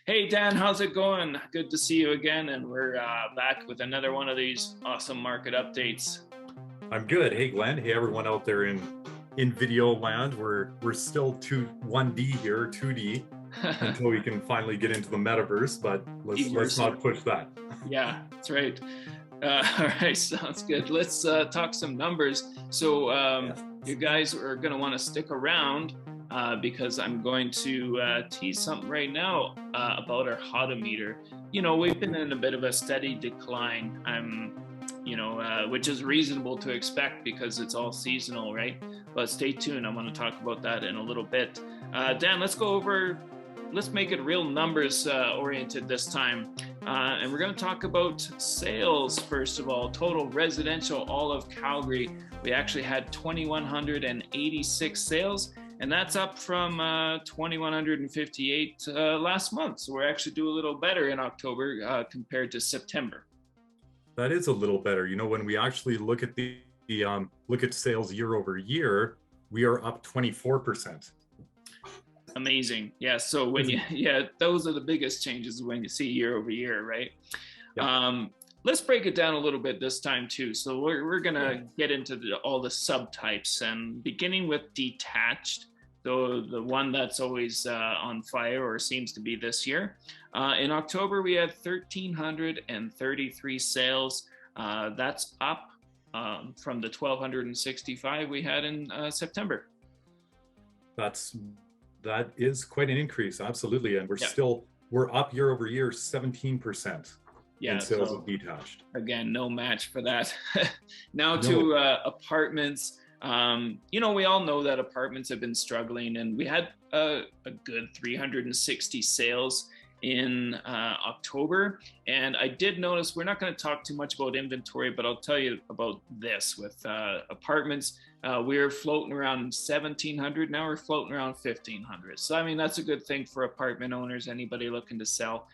Hey Dan, how's it going? Good to see you again, and we're back with another one of these awesome market updates. I'm good. Hey Glenn. Hey everyone out there in video land. We're still 1D here, 2D until we can finally get into the metaverse, but let's Immersive. not push that. Yeah, that's right. All right, sounds good. Let's talk some numbers. So Yes. you guys are going to want to stick around because I'm going to tease something right now about our hotometer. You know, we've been in a bit of a steady decline. Which is reasonable to expect because it's all seasonal, right? But stay tuned. I'm going to talk about that in a little bit. Dan, let's make it real numbers oriented this time. And we're going to talk about sales, first of all. Total residential, all of Calgary. We actually had 2,186 sales, and that's up from 2,158 last month. So we're actually doing a little better in October compared to September. That is a little better. You know, when we actually look at look at sales year over year, we are up 24%. Amazing. Yeah. So those are the biggest changes when you see year over year, right? Yep. Let's break it down a little bit this time too. So we're gonna get into all the subtypes, and beginning with detached, the one that's always on fire or seems to be this year. In October, we had 1,333 sales. That's up from the 1,265 we had in September. That is quite an increase, absolutely, and we're up year over year 17% in sales of detached. Again, no match for that. Now to apartments. We all know that apartments have been struggling, and we had a good 360 sales in October. And I did notice, we're not going to talk too much about inventory, but I'll tell you about this with apartments. We're floating around 1,700. Now we're floating around 1,500. So, I mean, that's a good thing for apartment owners, anybody looking to sell.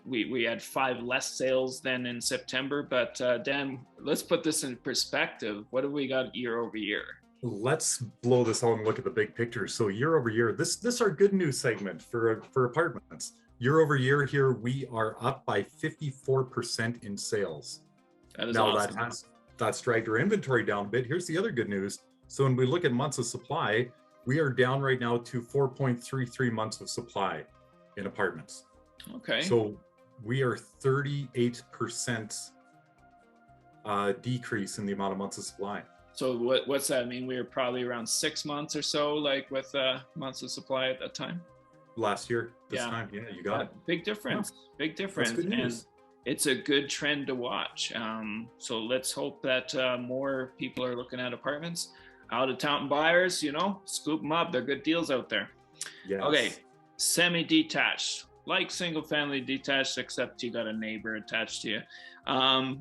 We had 5 less sales than in September, but Dan, let's put this in perspective. What have we got year over year? Let's blow this out and look at the big picture. So year over year, this our good news segment for apartments. Year over year here, we are up by 54% in sales. That is awesome. That's dragged our inventory down a bit. Here's the other good news. So when we look at months of supply, we are down right now to 4.33 months of supply in apartments. Okay. So we are 38% decrease in the amount of months of supply. So what's that mean? We were probably around 6 months or so, like with months of supply at that time. Last year, this time, yeah, you got it. Big difference. Yeah. Big difference. That's good news. And it's a good trend to watch. So let's hope that more people are looking at apartments. Out of town buyers, scoop them up. They're good deals out there. Yes. Okay, semi-detached. Like single family detached, except you got a neighbor attached to you.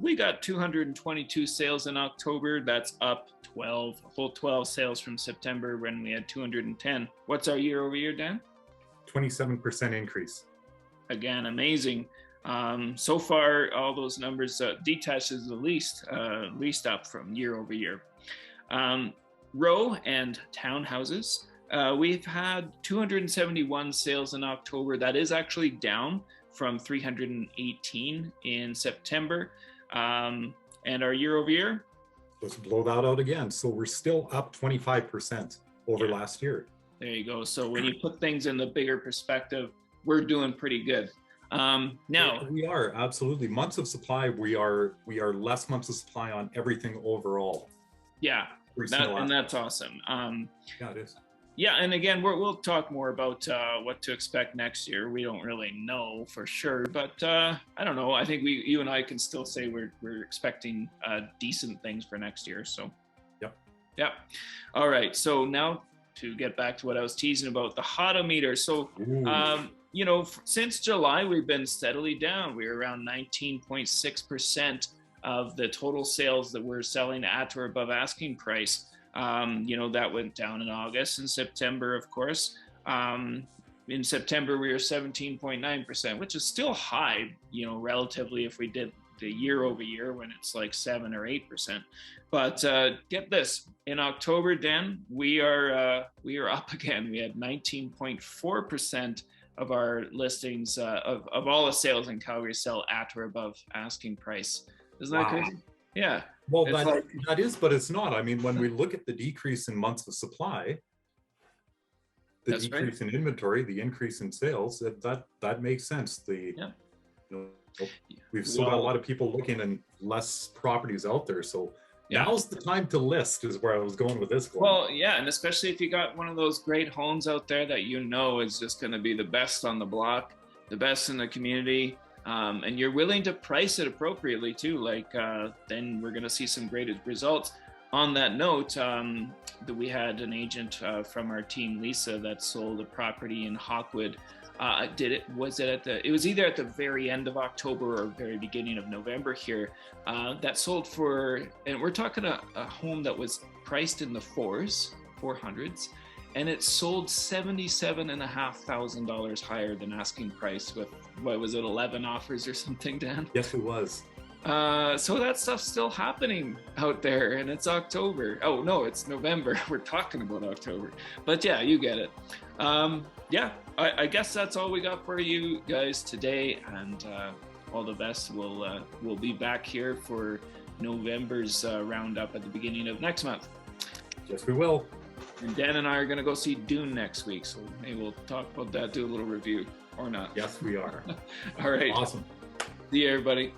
We got 222 sales in October. That's up 12 sales from September when we had 210. What's our year over year, Dan? 27% increase. Again, amazing. So far, all those numbers, detached is the least up from year over year. Row and townhouses. We've had 271 sales in October. That is actually down from 318 in September. And our year over year? Let's blow that out again. So we're still up 25% over last year. There you go. So when you put things in the bigger perspective, we're doing pretty good. Now we are absolutely months of supply. We are less months of supply on everything overall. Yeah, and that's awesome. Yeah, it is. Yeah, and again, we'll talk more about what to expect next year. We don't really know for sure, but I don't know. I think you and I can still say we're expecting decent things for next year. So, yep. All right. So now to get back to what I was teasing about, the hotometer. So, since July, we've been steadily down. We're around 19.6% of the total sales that we're selling at or above asking price. That went down in August and September, of course. In September, we were 17.9%, which is still high, relatively if we did the year over year when it's like 7 or 8%. But get this, in October, Dan, we are up again. We had 19.4% of our listings of all the sales in Calgary sell at or above asking price. Isn't that crazy? Yeah. Well, that is, but it's not. I mean, when we look at the decrease in months of supply, the decrease in inventory, the increase in sales, that makes sense. We've still got a lot of people looking and less properties out there. So now's the time to list is where I was going with this one. Well, yeah, and especially if you got one of those great homes out there that is just going to be the best on the block, the best in the community, and you're willing to price it appropriately too. Like then we're going to see some great results. On that note, we had an agent from our team, Lisa, that sold a property in Hawkwood. It was either at the very end of October or very beginning of November here, that sold for, and we're talking a home that was priced in the 400s, and it sold $77,500 higher than asking price with, what was it, 11 offers or something, Dan? Yes, it was. So that stuff's still happening out there, and it's October. Oh no, it's November. We're talking about October, but yeah, you get it. I guess that's all we got for you guys today, and all the best. We'll be back here for November's roundup at the beginning of next month. Yes, we will. And Dan and I are going to go see Dune next week, so maybe we'll talk about that, do a little review, or not. Yes, we are. All right. Awesome. See you, everybody.